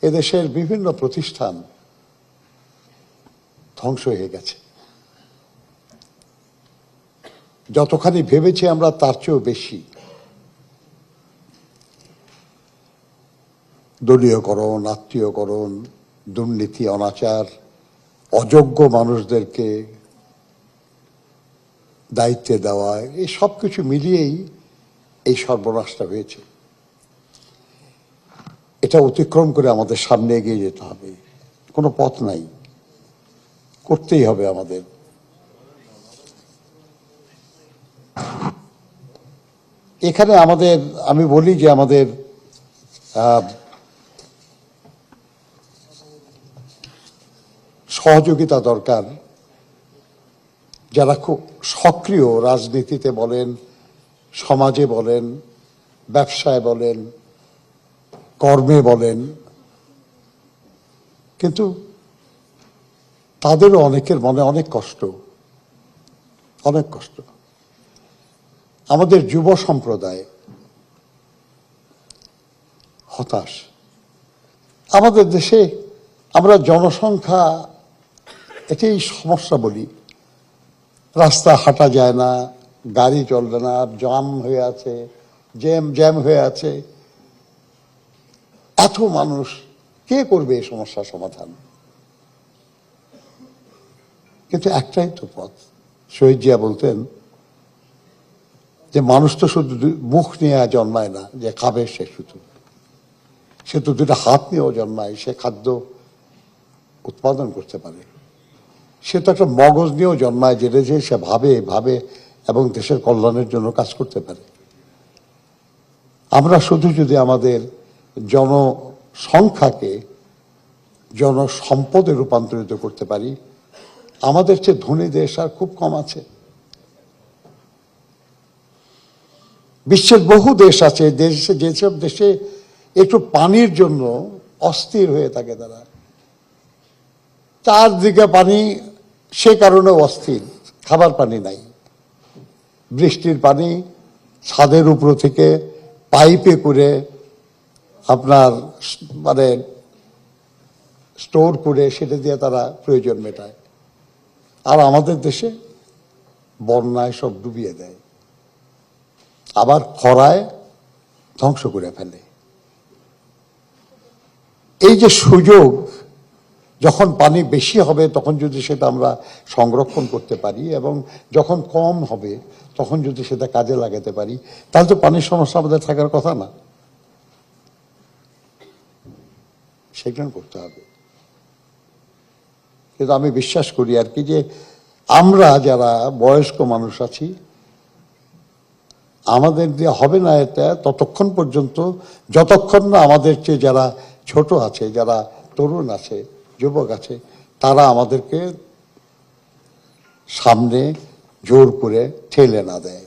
এদেশের বিভিন্ন প্রতিষ্ঠান ধ্বংস হয়ে গেছে। যতখানি ভেবেছি আমরা তার চেয়েও বেশি। দলীয়করণ, আত্মীয়করণ, দুর্নীতি, অনাচার, অযোগ্য মানুষদেরকে দায়িত্বে দেওয়া, এই সব কিছু মিলিয়েই এই সর্বনাশটা হয়েছে। এটা অতিক্রম করে আমাদের সামনে এগিয়ে যেতে হবে, কোনো পথ নাই, করতেই হবে আমাদের। এখানে আমি বলি যে আমাদের সহযোগিতা দরকার। যারা খুব সক্রিয় রাজনীতিতে বলেন, সমাজে বলেন, ব্যবসায় বলেন, কর্মে বলেন, কিন্তু তাদেরও অনেকের মনে অনেক কষ্ট, অনেক কষ্ট। আমাদের যুব সম্প্রদায় হতাশ। আমাদের দেশে আমরা জনসংখ্যা, এটাই সমস্যা বলি। রাস্তা হাঁটা যায় না, গাড়ি চলবে না, জাম হয়ে আছে, জ্যাম হয়ে আছে। এত মানুষ, কে করবে এই সমস্যার সমাধান? কিন্তু একটাই তো পথ। শহীদ জিয়া বলতেন যে মানুষ তো শুধু মুখ নিয়ে জন্মায় না যে খাবে, সে তো দুটো হাত নিয়েও জন্মায়, সে খাদ্য উৎপাদন করতে পারে। সে তো একটা মগজ নিয়েও জন্মায়, যেটা যে সে ভাবে এবং দেশের কল্যাণের জন্য কাজ করতে পারে। আমরা শুধু যদি আমাদের জনসংখ্যাকে জনসম্পদে রূপান্তরিত করতে পারি, আমাদের চেয়ে ধনী দেশ আর খুব কম আছে। বিশ্বের বহু দেশ আছে, যেসব দেশে একটু পানির জন্য অস্থির হয়ে থাকে তারা, চারদিকে পানি, সে কারণে অস্থির। খাবার পানি নাই, বৃষ্টির পানি ছাদের উপর থেকে পাইপে করে আপনার স্টোর করে সেটা দিয়ে তারা প্রয়োজন মেটায়। আর আমাদের দেশে বন্যায় সব ডুবিয়ে দেয়, আবার খরায় ধ্বংস করে ফেলে। এই যে সুযোগ, যখন পানি বেশি হবে তখন যদি সেটা আমরা সংরক্ষণ করতে পারি, এবং যখন কম হবে তখন যদি সেটা কাজে লাগাতে পারি, তাহলে তো পানির সমস্যা আমাদের থাকার কথা না। সেটা করতে হবে। কিন্তু আমি বিশ্বাস করি আর কি, যে আমরা যারা বয়স্ক মানুষ আছি, আমাদের দিয়ে হবে না এটা ততক্ষণ পর্যন্ত, যতক্ষণ না আমাদের চেয়ে যারা ছোট আছে, যারা তরুণ আছে, যুবক আছে, তারা আমাদেরকে সামনে জোর করে ঠেলে না দেয়।